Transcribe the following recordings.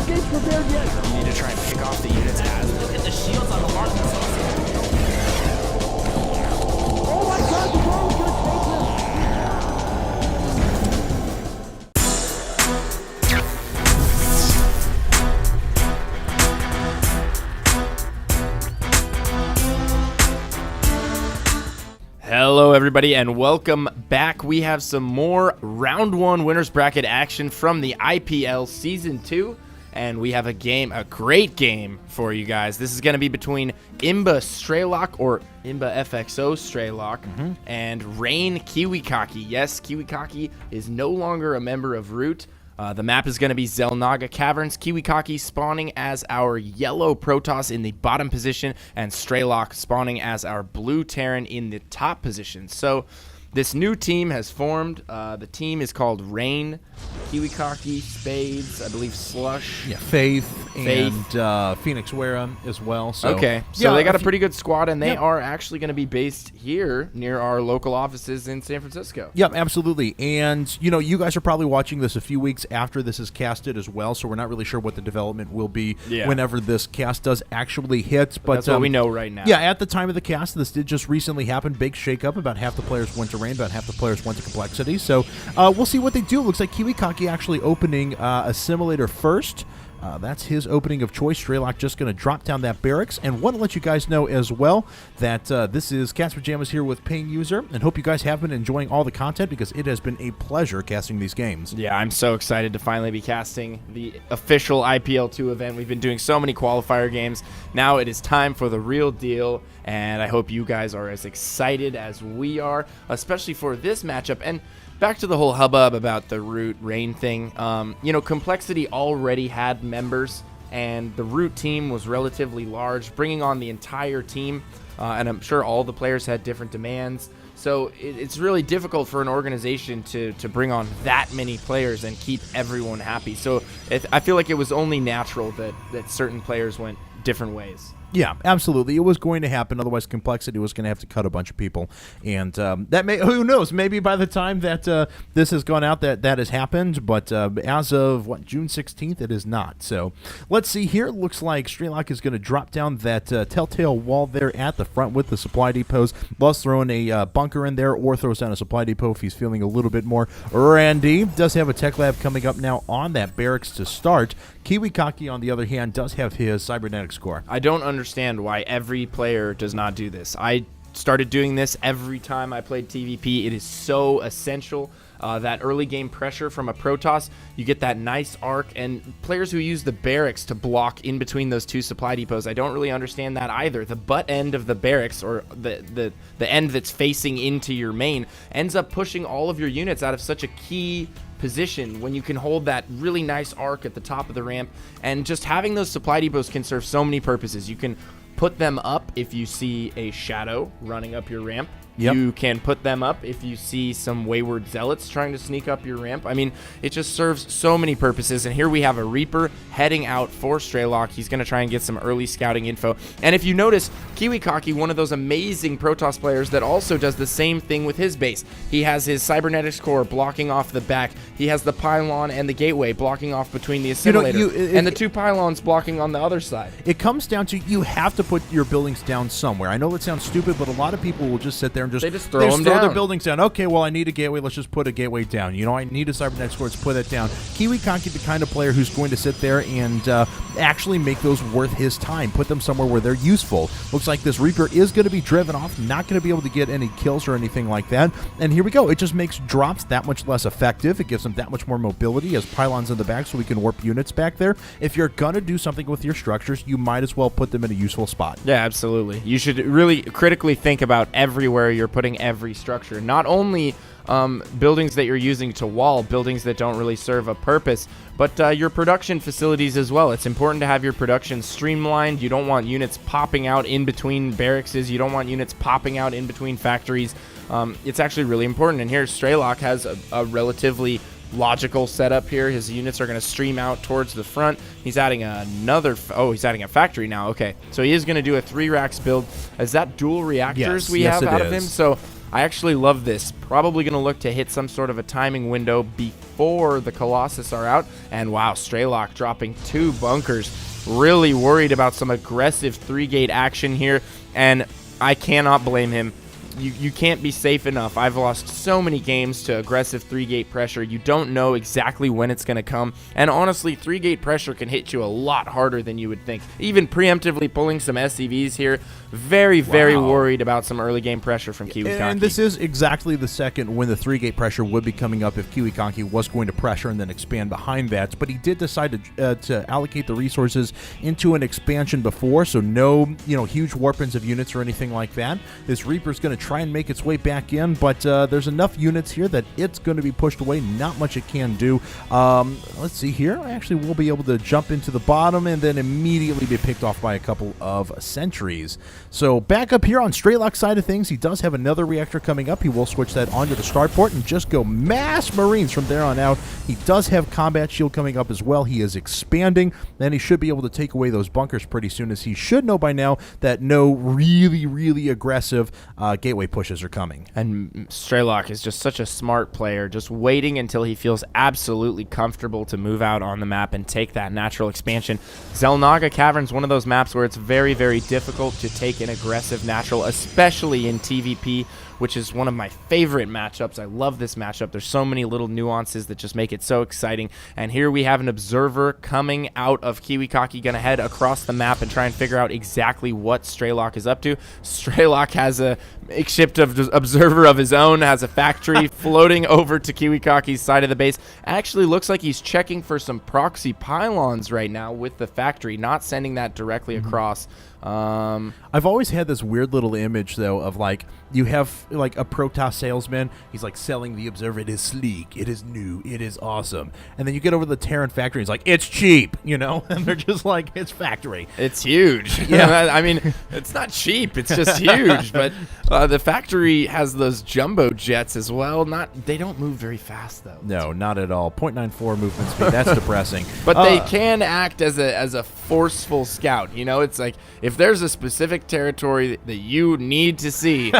You need to try and pick off the units as... Look at the shields on the mark. Oh my god, the ball is gonna take Hello everybody and welcome back. We have some more round one winners bracket action from the IPL season 2, and we have a great game for you guys. This is going to be between Imba Strelok, or Imba FXO Strelok, and Rain KiWiKaKi. Yes, KiWiKaKi is no longer a member of Root. The map is going to be Zelnaga Caverns. KiWiKaKi spawning as our yellow Protoss in the bottom position, and Strelok spawning as our blue Terran in the top position. So this new team has formed. The team is called Rain, KiWiKaKi, Spades, I believe Slush. Yeah, Faith. And Phoenix Wera as well. So, okay, so they got a pretty good squad, and they are actually going to be based here near our local offices in San Francisco. Yep, absolutely. And, you know, you guys are probably watching this a few weeks after this is casted as well, so we're not really sure what the development will be whenever this cast does actually hit. But that's what we know right now. Yeah, at the time of the cast, this did just recently happen. Big shakeup. About half the players went to Rain, about half the players went to Complexity. So we'll see what they do. Looks like KiWiKaKi actually opening Assimilator first. That's his opening of choice. Strelok just going to drop down that barracks. And want to let you guys know as well that this is Cats Pajamas here with Paying User, and hope you guys have been enjoying all the content because it has been a pleasure casting these games. Yeah, I'm so excited to finally be casting the official IPL 2 event. We've been doing so many qualifier games. Now it is time for the real deal, and I hope you guys are as excited as we are, especially for this matchup. And back to the whole hubbub about the Root Rain thing. You know, Complexity already had members, and the Root team was relatively large, bringing on the entire team, and I'm sure all the players had different demands. So it's really difficult for an organization to bring on that many players and keep everyone happy. So I feel like it was only natural that certain players went different ways. Yeah, absolutely. It was going to happen. Otherwise, Complexity was going to have to cut a bunch of people. And that may, who knows, maybe by the time that this has gone out, that has happened. But as of, June 16th, it is not. So let's see here. Looks like Strelok is going to drop down that telltale wall there at the front with the supply depots. Loves throwing a bunker in there, or throws down a supply depot if he's feeling a little bit more randy. Does have a tech lab coming up now on that barracks to start. KiWiKaKi, on the other hand, does have his cybernetics core. I don't understand why every player does not do this. I started doing this every time I played TVP. It is so essential. That early game pressure from a Protoss, you get that nice arc, and players who use the barracks to block in between those two supply depots, I don't really understand that either. The butt end of the barracks, or the end that's facing into your main, ends up pushing all of your units out of such a key position when you can hold that really nice arc at the top of the ramp. And just having those supply depots can serve so many purposes. You can put them up if you see a shadow running up your ramp. Yep. You can put them up if you see some wayward zealots trying to sneak up your ramp. I mean, it just serves so many purposes. And here we have a Reaper heading out for Strelok. He's going to try and get some early scouting info. And if you notice, KiWiKaKi, one of those amazing Protoss players that also does the same thing with his base. He has his cybernetics core blocking off the back. He has the pylon and the gateway blocking off between the assimilator, and the two pylons blocking on the other side. It comes down to you have to put your buildings down somewhere. I know that sounds stupid, but a lot of people will just sit there and they just throw them down. Their buildings down. Okay, well, I need a gateway. Let's just put a gateway down. You know, I need a cybernetics core. Let's put it down. KiWiKaKi, the kind of player who's going to sit there and actually make those worth his time. Put them somewhere where they're useful. Looks like this Reaper is going to be driven off, not going to be able to get any kills or anything like that. And here we go. It just makes drops that much less effective. It gives them that much more mobility as pylons in the back so we can warp units back there. If you're going to do something with your structures, you might as well put them in a useful spot. Yeah, absolutely. You should really critically think about everywhere you're putting every structure. Not only buildings that you're using to wall, buildings that don't really serve a purpose, but your production facilities as well. It's important to have your production streamlined. You don't want units popping out in between barracks. You don't want units popping out in between factories. It's actually really important. And here Strelok has a relatively logical setup here. His units are going to stream out towards the front. He's adding he's adding a factory now. Okay, so he is going to do a 3 racks build. Is that dual reactors we have out of him? So I actually love this. Probably going to look to hit some sort of a timing window before the Colossus are out. And wow, Strelok dropping 2 bunkers. Really worried about some aggressive 3-gate action here, and I cannot blame him. You can't be safe enough. I've lost so many games to aggressive 3-gate pressure. You don't know exactly when it's going to come. And honestly, 3-gate pressure can hit you a lot harder than you would think. Even preemptively pulling some SCVs here. Very worried about some early game pressure from KiWiKaKi. And this is exactly the second when the 3-gate pressure would be coming up if KiWiKaKi was going to pressure and then expand behind that. But he did decide to allocate the resources into an expansion before, so no huge warp-ins of units or anything like that. This Reaper's going to try and make its way back in, but there's enough units here that it's going to be pushed away. Not much it can do. Let's see here. I actually will be able to jump into the bottom and then immediately be picked off by a couple of sentries. So back up here on Strelok's side of things, he does have another reactor coming up. He will switch that onto the starport and just go mass Marines from there on out. He does have combat shield coming up as well. He is expanding, and he should be able to take away those bunkers pretty soon, as he should know by now that no really aggressive gateway pushes are coming. And Strelok is just such a smart player, just waiting until he feels absolutely comfortable to move out on the map and take that natural expansion. Xel'Naga Cavern's one of those maps where it's very difficult to take an aggressive natural, especially in TVP, which is one of my favorite matchups. I love this matchup. There's so many little nuances that just make it so exciting. And here we have an observer coming out of KiWiKaKi, going to head across the map and try and figure out exactly what Strelok is up to. Strelok has a makeshift observer of his own, has a factory floating over to KiWiKaKi's side of the base. Actually looks like he's checking for some proxy pylons right now with the factory, not sending that directly across. I've always had this weird little image, though, of like you have like a Protoss salesman. He's like selling the observer. It is sleek. It is new. It is awesome. And then you get over to the Terran factory. He's like, it's cheap, and they're just like, it's factory. It's huge. Yeah, I mean, it's not cheap. It's just huge. But the factory has those jumbo jets as well. They don't move very fast though. No, not at all. 0.94 movement speed. That's depressing. But they can act as a forceful scout. It's like if there's a specific territory that you need to see,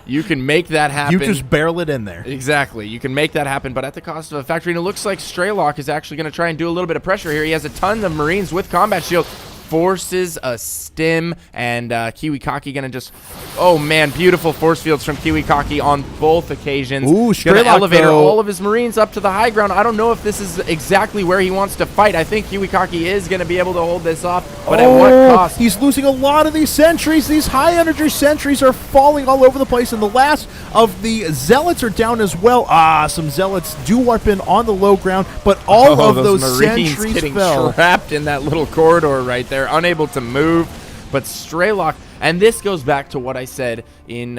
you can make that happen. You just barrel it in there. Exactly. You can make that happen, but at the cost of a factory. And it looks like Strelok is actually going to try and do a little bit of pressure here. He has a ton of Marines with combat shield. Forces a stim, and KiWiKaKi gonna just, oh man, beautiful force fields from KiWiKaKi on both occasions. Ooh, gonna Strelok, elevate though, all of his Marines up to the high ground. I don't know if this is exactly where he wants to fight. I think KiWiKaKi is gonna be able to hold this off, but at what cost? He's losing a lot of these sentries. These high energy sentries are falling all over the place, and the last of the zealots are down as well. Some zealots do warp in on the low ground, but all of those Marines sentries getting fell. trapped in that little corridor right there. They're unable to move, but Strelok, and this goes back to what I said in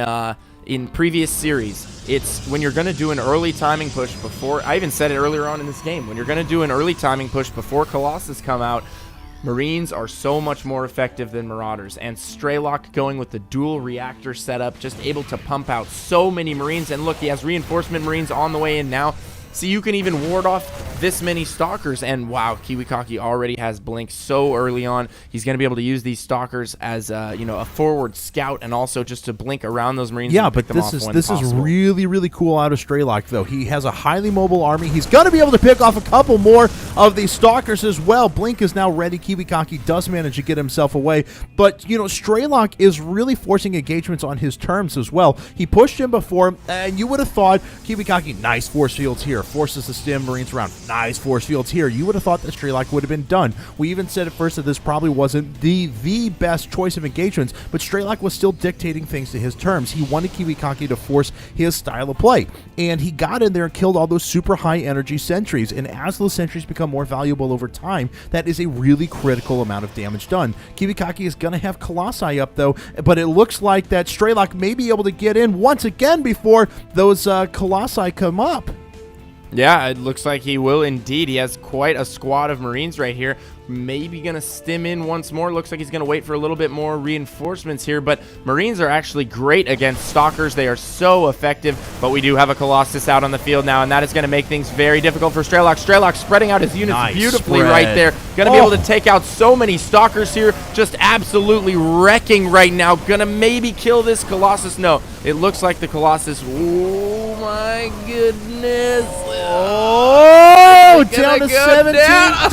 previous series. It's when you're going to do an early timing push before, I even said it earlier on in this game, when you're going to do an early timing push before Colossus come out, Marines are so much more effective than Marauders, and Strelok going with the dual reactor setup, just able to pump out so many Marines. And look, he has reinforcement Marines on the way in now. So you can even ward off this many Stalkers, and wow, KiWiKaKi already has Blink so early on. He's going to be able to use these Stalkers as a forward scout, and also just to blink around those Marines. Yeah, and pick but them off when this is possible. really cool out of Strelok, though. He has a highly mobile army. He's going to be able to pick off a couple more of these Stalkers as well. Blink is now ready. KiWiKaKi does manage to get himself away, but Strelok is really forcing engagements on his terms as well. He pushed him before, and you would have thought KiWiKaKi, nice force fields here, forces the stim Marines around, nice force fields here. You would have thought that Strelok would have been done. We even said at first that this probably wasn't the best choice of engagements, but Strelok was still dictating things to his terms. He wanted KiWiKaKi to force his style of play, and he got in there and killed all those super high energy sentries, and as those sentries become more valuable over time, that is a really critical amount of damage done. KiWiKaKi is going to have Colossi up, though, but it looks like that Strelok may be able to get in once again before those Colossi come up. Yeah, it looks like he will indeed. He has quite a squad of Marines right here. Maybe going to stim in once more. Looks like he's going to wait for a little bit more reinforcements here, but Marines are actually great against Stalkers. They are so effective, but we do have a Colossus out on the field now, and that is going to make things very difficult for Strelok. Strelok spreading out his units beautifully right there. Going to be able to take out so many Stalkers here, just absolutely wrecking right now. Going to maybe kill this Colossus. No, it looks like the Colossus. Oh my goodness. Oh, down to 17.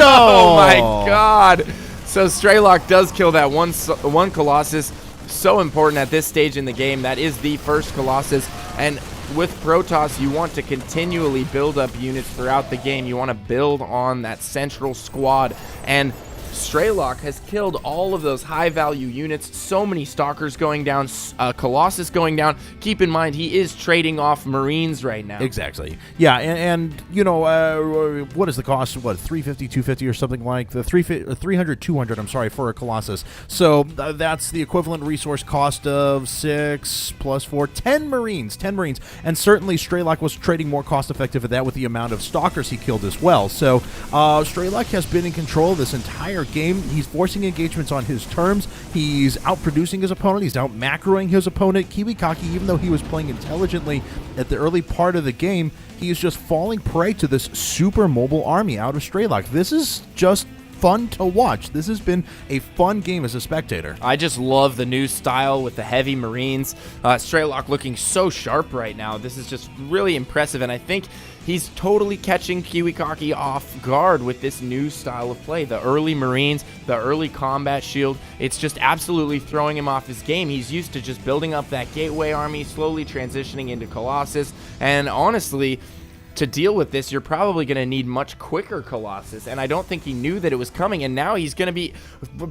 Oh my God. So Strelok does kill that one Colossus. So important at this stage in the game. That is the first Colossus. And with Protoss, you want to continually build up units throughout the game. You want to build on that central squad. And Strelok has killed all of those high-value units. So many Stalkers going down, Colossus going down. Keep in mind, he is trading off Marines right now. Exactly. Yeah, and you know, what is the cost? What, 350, 250 or something like the 300, 200, I'm sorry, for a Colossus. So that's the equivalent resource cost of 6 plus 4, 10 Marines. 10 Marines. And certainly Strelok was trading more cost-effective at that with the amount of Stalkers he killed as well. So Strelok has been in control of this entire game. He's forcing engagements on his terms. He's outproducing his opponent. He's out macroing his opponent. KiWiKaKi, even though he was playing intelligently at the early part of the game, he is just falling prey to this super mobile army out of Strelok. This is just fun to watch. This has been a fun game as a spectator. I just love the new style with the heavy Marines. Strelok looking so sharp right now. This is just really impressive, and I think he's totally catching KiWiKaKi off guard with this new style of play. The early Marines, the early combat shield, it's just absolutely throwing him off his game. He's used to just building up that gateway army, slowly transitioning into Colossus, and honestly, to deal with this, you're probably going to need much quicker Colossus, and I don't think he knew that it was coming, and now he's going to be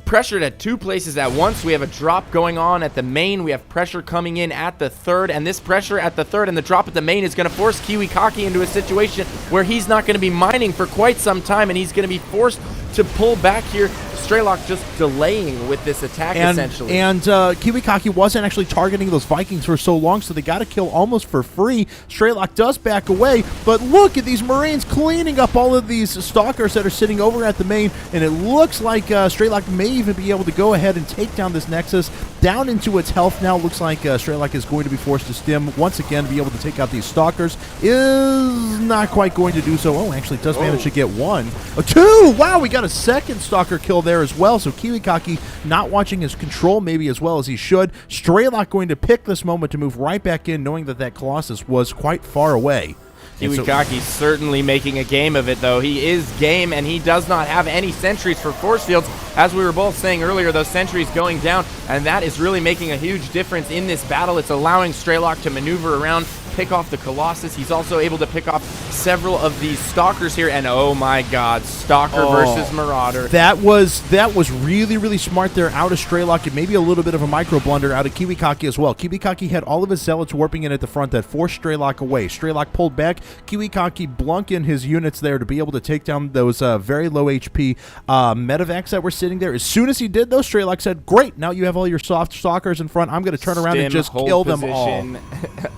pressured at two places at once. We have a drop going on at the main. We have pressure coming in at the third, and this pressure at the third and the drop at the main is going to force KiWiKaKi into a situation where he's not going to be mining for quite some time, and he's going to be forced to pull back here. Strelok just delaying with this attack, essentially. And KiWiKaKi wasn't actually targeting those Vikings for so long, so they got to kill almost for free. Strelok does back away, but look at these Marines cleaning up all of these Stalkers that are sitting over at the main, and it looks like Strelok may even be able to go ahead and take down this Nexus down into its health now. Looks like Strelok is going to be forced to stim once again, be able to take out these Stalkers. Is not quite going to do so. Oh, actually does manage to get one. Two! Wow, we got a second Stalker kill there as well. So KiWiKaKi not watching his control maybe as well as he should. Strelok going to pick this moment to move right back in, knowing that that Colossus was quite far away. KiWiKaKi certainly making a game of it, though. He is game, and he does not have any sentries for force fields. As we were both saying earlier, those sentries going down, and that is really making a huge difference in this battle. It's allowing Strelok to maneuver around, pick off the Colossus. He's also able to pick off several of these Stalkers here, and oh my God, Stalker versus Marauder. That was really, really smart there out of Strelok, and maybe a little bit of a micro blunder out of KiWiKaKi as well. KiWiKaKi had all of his Zealots warping in at the front that forced Strelok away. Strelok pulled back. KiWiKaKi blunk in his units there to be able to take down those very low HP medevacs that were sitting there. As soon as he did, though, Strelok said, great, now you have all your soft Stalkers in front. I'm going to turn around and just kill them all.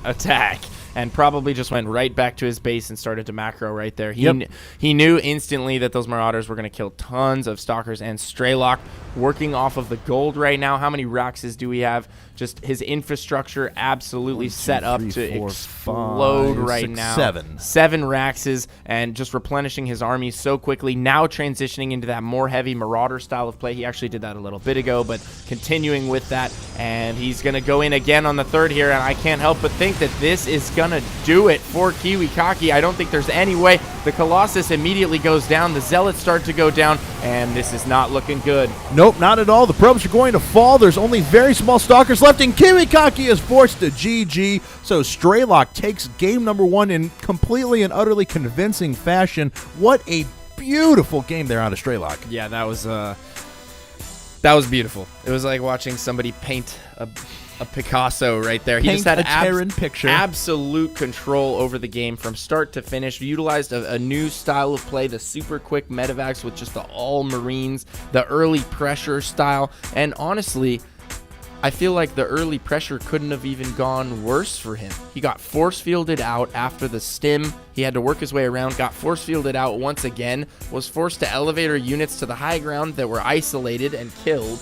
Attack. And probably just went right back to his base and started to macro right there. He knew instantly that those Marauders were going to kill tons of Stalkers, and Strelok working off of the gold right now. How many Raxes do we have? Just his infrastructure absolutely set up to explode right now. 7 Raxes, and just replenishing his army so quickly. Now transitioning into that more heavy Marauder style of play. He actually did that a little bit ago, but continuing with that, and he's going to go in again on the third here, and I can't help but think that this is going to do it for KiWiKaKi. I don't think there's any way. The Colossus immediately goes down. The Zealots start to go down, and this is not looking good. Nope, not at all. The probes are going to fall. There's only very small Stalkers left, and KiWiKaKi is forced to GG. So Strelok takes game number 1 in completely and utterly convincing fashion. What a beautiful game there out of Strelok. Yeah, that was beautiful. It was like watching somebody paint a Picasso right there. He just had absolute control over the game from start to finish. Utilized a new style of play, the super quick medevacs with just the all Marines, the early pressure style, and honestly, I feel like the early pressure couldn't have even gone worse for him. He got force fielded out after the stim. He had to work his way around, got force fielded out once again, was forced to elevator units to the high ground that were isolated and killed,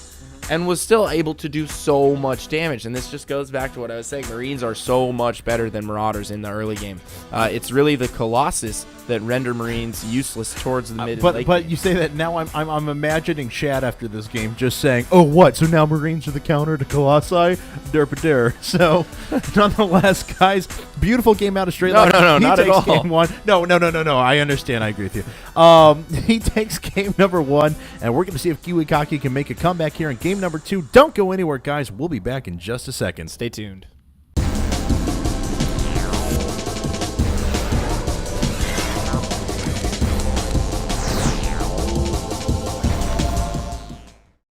and was still able to do so much damage. And this just goes back to what I was saying. Marines are so much better than Marauders in the early game. It's really the Colossus that render Marines useless towards the mid and late But game. you say that now I'm imagining Shad after this game just saying, "Oh, what? So now Marines are the counter to Colossi? Derp-a-der." So, nonetheless, guys, beautiful game out of Strelok. No, He not at takes all. Game one. No. I understand. I agree with you. He takes game number 1, and we're going to see if KiWiKaKi can make a comeback here in game number 2. Don't go anywhere, guys. We'll be back in just a second. Stay tuned.